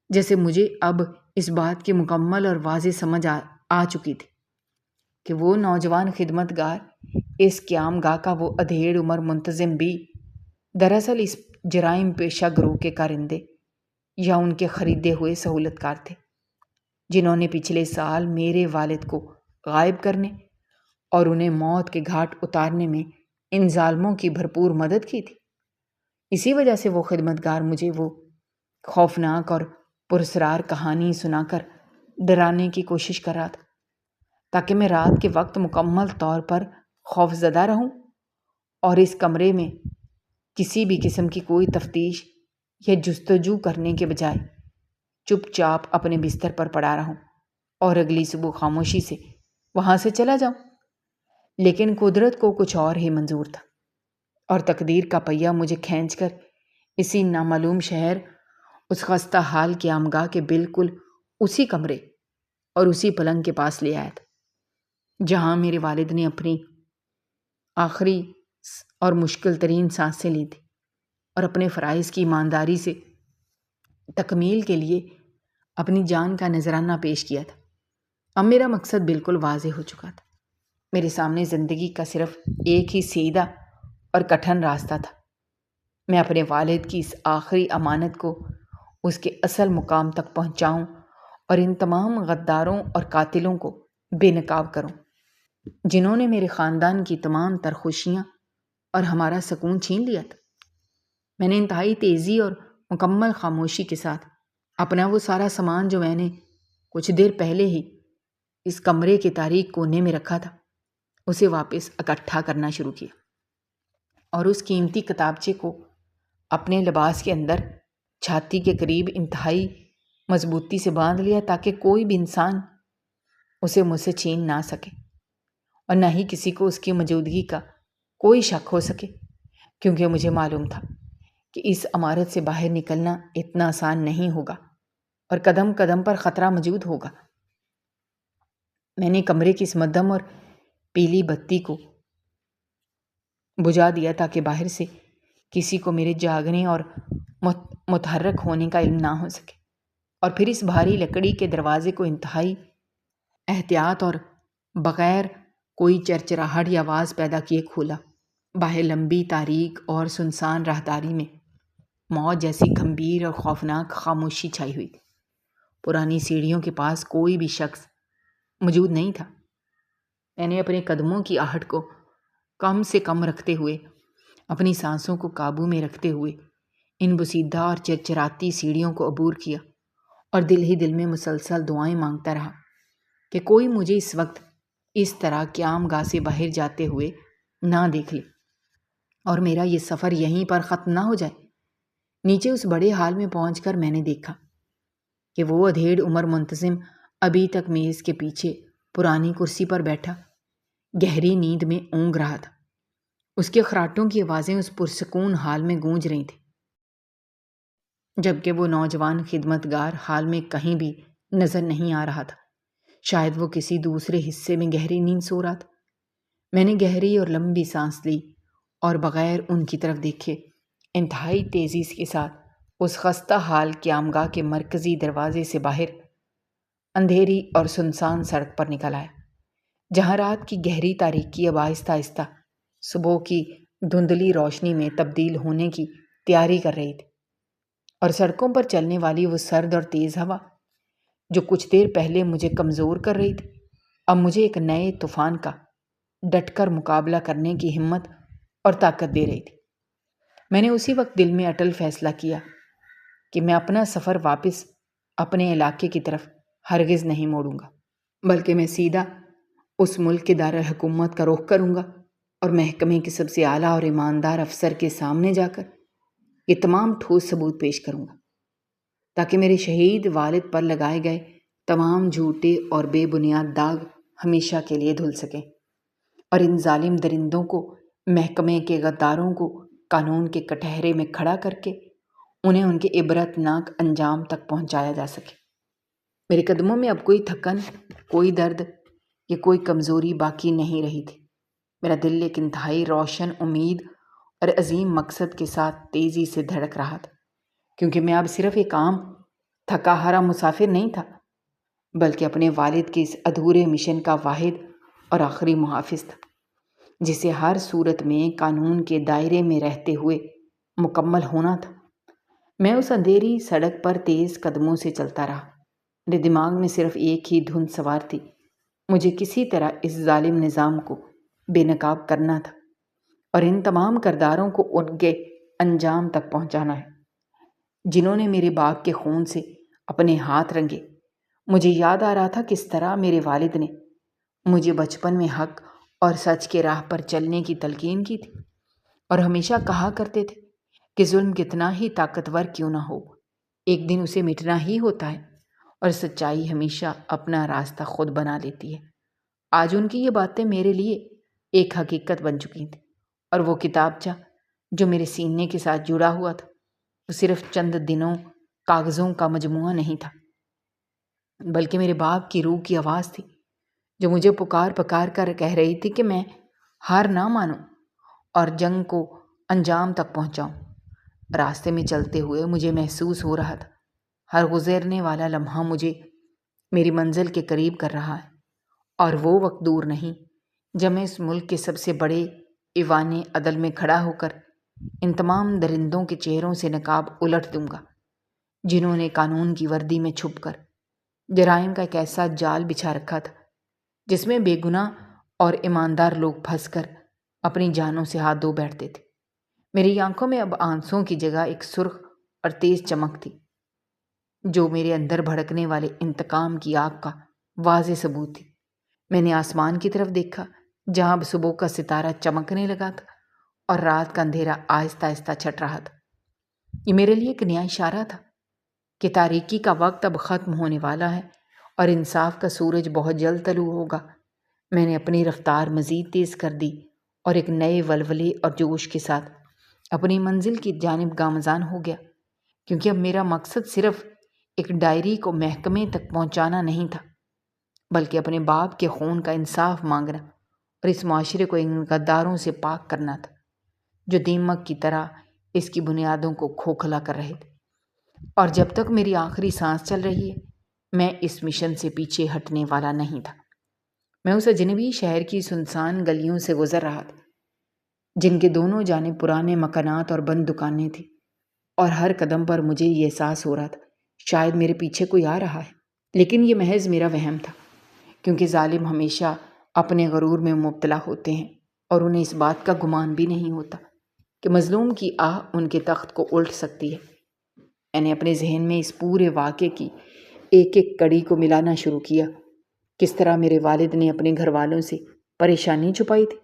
جیسے مجھے اب اس بات کی مکمل اور واضح سمجھ آ چکی تھی کہ وہ نوجوان خدمت گار، اس قیام گاہ کا وہ ادھیڑ عمر منتظم بھی دراصل اس جرائم پیشہ گروہ کے کارندے یا ان کے خریدے ہوئے سہولت کار تھے، جنہوں نے پچھلے سال میرے والد کو غائب کرنے اور انہیں موت کے گھاٹ اتارنے میں ان ظالموں کی بھرپور مدد کی تھی۔ اسی وجہ سے وہ خدمتگار مجھے وہ خوفناک اور پراسرار کہانی سنا کر ڈرانے کی کوشش کر رہا تھا، تاکہ میں رات کے وقت مکمل طور پر خوف زدہ رہوں اور اس کمرے میں کسی بھی قسم کی کوئی تفتیش یا جستجو کرنے کے بجائے چپ چاپ اپنے بستر پر پڑا رہوں اور اگلی صبح خاموشی سے وہاں سے چلا جاؤں۔ لیکن قدرت کو کچھ اور ہی منظور تھا، اور تقدیر کا پہیہ مجھے کھینچ کر اسی نامعلوم شہر، اس خستہ حال کی قیامگاہ کے بالکل اسی کمرے اور اسی پلنگ کے پاس لے آیا تھا جہاں میرے والد نے اپنی آخری اور مشکل ترین سانسیں لی تھی اور اپنے فرائض کی ایمانداری سے تکمیل کے لیے اپنی جان کا نذرانہ پیش کیا تھا۔ اب میرا مقصد بالکل واضح ہو چکا تھا۔ میرے سامنے زندگی کا صرف ایک ہی سیدھا اور کٹھن راستہ تھا۔ میں اپنے والد کی اس آخری امانت کو اس کے اصل مقام تک پہنچاؤں اور ان تمام غداروں اور قاتلوں کو بے نقاب کروں جنہوں نے میرے خاندان کی تمام تر خوشیاں اور ہمارا سکون چھین لیا تھا۔ میں نے انتہائی تیزی اور مکمل خاموشی کے ساتھ اپنا وہ سارا سامان جو میں نے کچھ دیر پہلے ہی اس کمرے کے تاریک کونے میں رکھا تھا، اسے واپس اکٹھا کرنا شروع کیا اور اس قیمتی کتابچے کو اپنے لباس کے اندر چھاتی کے قریب انتہائی مضبوطی سے باندھ لیا تاکہ کوئی بھی انسان اسے مجھ سے چھین نہ سکے، اور نہ ہی کسی کو اس کی موجودگی کا کوئی شک ہو سکے، کیونکہ مجھے معلوم تھا کہ اس عمارت سے باہر نکلنا اتنا آسان نہیں ہوگا اور قدم قدم پر خطرہ موجود ہوگا۔ میں نے کمرے کی اس مدھم اور پیلی بتی کو بجھا دیا تاکہ باہر سے کسی کو میرے جاگنے اور متحرک ہونے کا علم نہ ہو سکے، اور پھر اس بھاری لکڑی کے دروازے کو انتہائی احتیاط اور بغیر کوئی چرچراہٹ یا آواز پیدا کیے کھولا۔ باہر لمبی تاریک اور سنسان راہداری میں موت جیسی گھمبیر اور خوفناک خاموشی چھائی ہوئی تھی۔ پرانی سیڑھیوں کے پاس کوئی بھی شخص موجود نہیں تھا۔ میں نے اپنے قدموں کی آہٹ کو کم سے کم رکھتے ہوئے، اپنی سانسوں کو قابو میں رکھتے ہوئے ان بسیدہ اور چرچراتی سیڑھیوں کو عبور کیا، اور دل ہی دل میں مسلسل دعائیں مانگتا رہا کہ کوئی مجھے اس وقت اس طرح قیام گاہ سے باہر جاتے ہوئے نہ دیکھ لے۔ اور میرا یہ سفر یہیں پر ختم نہ ہو جائے۔ نیچے اس بڑے ہال میں پہنچ کر میں نے دیکھا کہ وہ ادھیڑ عمر منتظم ابھی تک میز کے پیچھے پرانی کرسی پر بیٹھا گہری نیند میں اونگ رہا تھا۔ اس کے خراٹوں کی آوازیں اس پرسکون حال میں گونج رہی تھیں، جبکہ وہ نوجوان خدمتگار حال میں کہیں بھی نظر نہیں آ رہا تھا۔ شاید وہ کسی دوسرے حصے میں گہری نیند سو رہا تھا۔ میں نے گہری اور لمبی سانس لی اور بغیر ان کی طرف دیکھے انتہائی تیزی کے ساتھ اس خستہ حال قیامگاہ کے مرکزی دروازے سے باہر اندھیری اور سنسان سڑک پر نکل آیا، جہاں رات کی گہری تاریکی اب آہستہ آہستہ صبح کی دھندلی روشنی میں تبدیل ہونے کی تیاری کر رہی تھی، اور سڑکوں پر چلنے والی وہ سرد اور تیز ہوا جو کچھ دیر پہلے مجھے کمزور کر رہی تھی، اب مجھے ایک نئے طوفان کا ڈٹ کر مقابلہ کرنے کی ہمت اور طاقت دے رہی تھی۔ میں نے اسی وقت دل میں اٹل فیصلہ کیا کہ میں اپنا سفر واپس اپنے علاقے کی طرف ہرگز نہیں موڑوں گا، بلکہ میں سیدھا اس ملک کے دارالحکومت کا رخ کروں گا اور محکمے کے سب سے اعلیٰ اور ایماندار افسر کے سامنے جا کر یہ تمام ٹھوس ثبوت پیش کروں گا، تاکہ میرے شہید والد پر لگائے گئے تمام جھوٹے اور بے بنیاد داغ ہمیشہ کے لیے دھل سکیں، اور ان ظالم درندوں کو، محکمے کے غداروں کو قانون کے کٹہرے میں کھڑا کر کے انہیں ان کے عبرت ناک انجام تک پہنچایا جا سکے۔ میرے قدموں میں اب کوئی تھکن، کوئی درد یا کوئی کمزوری باقی نہیں رہی تھی۔ میرا دل ایک انتہائی روشن امید اور عظیم مقصد کے ساتھ تیزی سے دھڑک رہا تھا، کیونکہ میں اب صرف ایک عام تھکا ہارا مسافر نہیں تھا، بلکہ اپنے والد کے اس ادھورے مشن کا واحد اور آخری محافظ تھا، جسے ہر صورت میں قانون کے دائرے میں رہتے ہوئے مکمل ہونا تھا۔ میں اس اندھیری سڑک پر تیز قدموں سے چلتا رہا۔ میرے دماغ میں صرف ایک ہی دھن سوار تھی، مجھے کسی طرح اس ظالم نظام کو بے نقاب کرنا تھا اور ان تمام کرداروں کو ان کے انجام تک پہنچانا ہے جنہوں نے میرے باپ کے خون سے اپنے ہاتھ رنگے۔ مجھے یاد آ رہا تھا کس طرح میرے والد نے مجھے بچپن میں حق اور سچ کے راہ پر چلنے کی تلقین کی تھی، اور ہمیشہ کہا کرتے تھے کہ ظلم کتنا ہی طاقتور کیوں نہ ہو، ایک دن اسے مٹنا ہی ہوتا ہے، اور سچائی ہمیشہ اپنا راستہ خود بنا لیتی ہے۔ آج ان کی یہ باتیں میرے لیے ایک حقیقت بن چکی تھی، اور وہ کتابچہ جو میرے سینے کے ساتھ جڑا ہوا تھا وہ صرف چند دنوں کاغذوں کا مجموعہ نہیں تھا، بلکہ میرے باپ کی روح کی آواز تھی جو مجھے پکار پکار کر کہہ رہی تھی کہ میں ہار نہ مانوں اور جنگ کو انجام تک پہنچاؤں۔ راستے میں چلتے ہوئے مجھے محسوس ہو رہا تھا ہر گزرنے والا لمحہ مجھے میری منزل کے قریب کر رہا ہے، اور وہ وقت دور نہیں جب میں اس ملک کے سب سے بڑے ایوان عدل میں کھڑا ہو کر ان تمام درندوں کے چہروں سے نقاب الٹ دوں گا جنہوں نے قانون کی وردی میں چھپ کر جرائم کا ایک ایسا جال بچھا رکھا تھا جس میں بے گناہ اور ایماندار لوگ پھنس کر اپنی جانوں سے ہاتھ دھو بیٹھتے تھے۔ میری آنکھوں میں اب آنسوں کی جگہ ایک سرخ اور تیز چمک تھی جو میرے اندر بھڑکنے والے انتقام کی آگ کا واضح ثبوت تھی۔ میں نے آسمان کی طرف دیکھا جہاں اب صبح کا ستارہ چمکنے لگا تھا اور رات کا اندھیرا آہستہ آہستہ چھٹ رہا تھا۔ یہ میرے لیے ایک نیا اشارہ تھا کہ تاریکی کا وقت اب ختم ہونے والا ہے اور انصاف کا سورج بہت جلد طلوع ہوگا۔ میں نے اپنی رفتار مزید تیز کر دی اور ایک نئے ولولے اور جوش کے ساتھ اپنی منزل کی جانب گامزن ہو گیا، کیونکہ اب میرا مقصد صرف ایک ڈائری کو محکمے تک پہنچانا نہیں تھا، بلکہ اپنے باپ کے خون کا انصاف مانگنا اور اس معاشرے کو ان غداروں سے پاک کرنا تھا جو دیمک کی طرح اس کی بنیادوں کو کھوکھلا کر رہے تھے۔ اور جب تک میری آخری سانس چل رہی ہے میں اس مشن سے پیچھے ہٹنے والا نہیں تھا۔ میں اس اجنبی شہر کی سنسان گلیوں سے گزر رہا تھا جن کے دونوں جانب پرانے مکانات اور بند دکانیں تھیں، اور ہر قدم پر مجھے یہ احساس ہو رہا تھا شاید میرے پیچھے کوئی آ رہا ہے، لیکن یہ محض میرا وہم تھا، کیونکہ ظالم ہمیشہ اپنے غرور میں مبتلا ہوتے ہیں اور انہیں اس بات کا گمان بھی نہیں ہوتا کہ مظلوم کی آہ ان کے تخت کو الٹ سکتی ہے۔ میں نے اپنے ذہن میں اس پورے واقعے کی ایک ایک کڑی کو ملانا شروع کیا، کس طرح میرے والد نے اپنے گھر والوں سے پریشانی چھپائی تھی،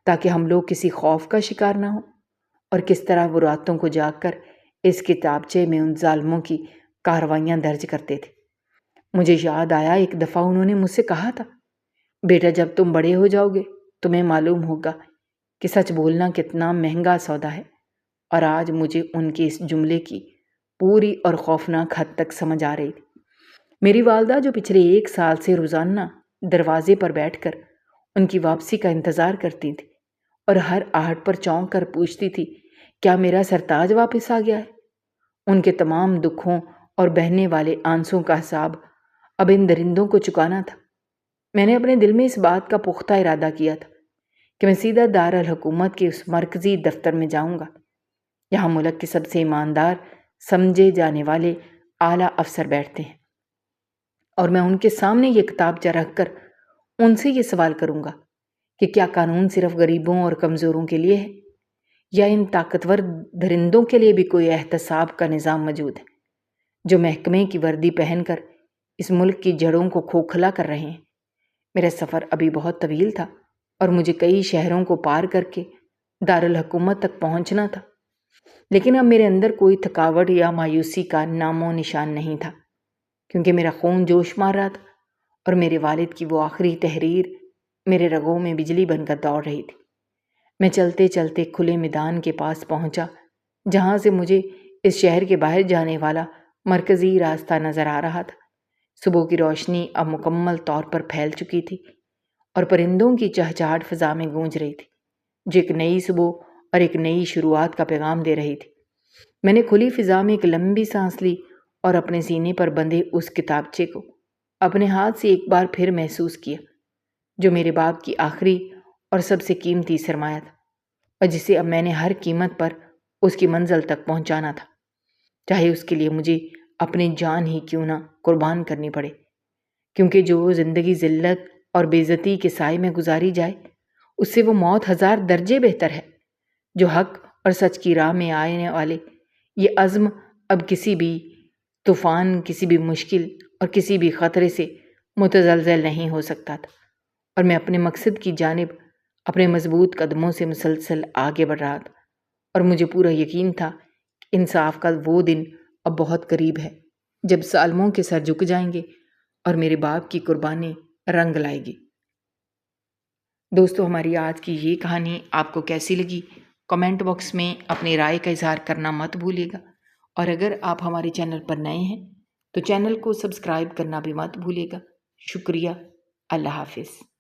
تاکہ ہم لوگ کسی خوف کا شکار نہ ہوں، اور کس طرح وہ راتوں کو جاگ کر اس کتابچے میں ان ظالموں کی کارروائیاں درج کرتے تھے۔ مجھے یاد آیا ایک دفعہ انہوں نے مجھ سے کہا تھا، بیٹا جب تم بڑے ہو جاؤ گے تمہیں معلوم ہوگا کہ سچ بولنا کتنا مہنگا سودا ہے۔ اور آج مجھے ان کے اس جملے کی پوری اور خوفناک حد تک سمجھ آ رہی تھی۔ میری والدہ جو پچھلے 1 سال سے روزانہ دروازے پر بیٹھ کر ان کی واپسی کا انتظار کرتی تھی اور ہر آہٹ پر چونک کر پوچھتی تھی، کیا میرا سرتاج واپس آ گیا ہے؟ ان کے تمام دکھوں اور بہنے والے آنسوں کا حساب اب ان درندوں کو چکانا تھا۔ میں نے اپنے دل میں اس بات کا پختہ ارادہ کیا تھا کہ میں سیدھا دارالحکومت کے اس مرکزی دفتر میں جاؤں گا۔ یہاں ملک کے سب سے ایماندار سمجھے جانے والے اعلیٰ افسر بیٹھتے ہیں، اور میں ان کے سامنے یہ کتابچہ رکھ کر ان سے یہ سوال کروں گا کہ کیا قانون صرف غریبوں اور کمزوروں کے لیے ہے، یا ان طاقتور درندوں کے لیے بھی کوئی احتساب کا نظام موجود ہے جو محکمے کی وردی پہن کر اس ملک کی جڑوں کو کھوکھلا کر رہے ہیں۔ میرا سفر ابھی بہت طویل تھا اور مجھے کئی شہروں کو پار کر کے دارالحکومت تک پہنچنا تھا، لیکن اب میرے اندر کوئی تھکاوٹ یا مایوسی کا نام و نشان نہیں تھا، کیونکہ میرا خون جوش مار رہا تھا اور میرے والد کی وہ آخری تحریر میرے رگوں میں بجلی بن کر دوڑ رہی تھی۔ میں چلتے چلتے کھلے میدان کے پاس پہنچا، جہاں سے مجھے اس شہر کے باہر جانے والا مرکزی راستہ نظر آ رہا تھا۔ صبح کی روشنی اب مکمل طور پر پھیل چکی تھی اور پرندوں کی چہچہاٹ فضا میں گونج رہی تھی، جو ایک نئی صبح اور ایک نئی شروعات کا پیغام دے رہی تھی۔ میں نے کھلی فضا میں ایک لمبی سانس لی اور اپنے سینے پر بندھے اس کتابچے کو اپنے ہاتھ سے ایک بار پھر محسوس کیا، جو میرے باپ کی آخری اور سب سے قیمتی سرمایہ تھا، اور جسے اب میں نے ہر قیمت پر اس کی منزل تک پہنچانا تھا، چاہے اس کے لیے مجھے اپنی جان ہی کیوں نہ قربان کرنی پڑے، کیونکہ جو زندگی ذلت اور بے عزتی کے سائے میں گزاری جائے، اس سے وہ موت 1000 درجے بہتر ہے۔ جو حق اور سچ کی راہ میں آنے والے یہ عزم اب کسی بھی طوفان، کسی بھی مشکل اور کسی بھی خطرے سے متزلزل نہیں ہو سکتا تھا، اور میں اپنے مقصد کی جانب اپنے مضبوط قدموں سے مسلسل آگے بڑھ رہا تھا، اور مجھے پورا یقین تھا کہ انصاف کا وہ دن اب بہت قریب ہے جب ظالموں کے سر جھک جائیں گے اور میرے باپ کی قربانی رنگ لائے گی۔ دوستو، ہماری آج کی یہ کہانی آپ کو کیسی لگی؟ کمنٹ باکس میں اپنی رائے کا اظہار کرنا مت بھولیے گا، اور اگر آپ ہمارے چینل پر نئے ہیں تو چینل کو سبسکرائب کرنا بھی مت بھولیے گا۔ شکریہ۔ اللہ حافظ۔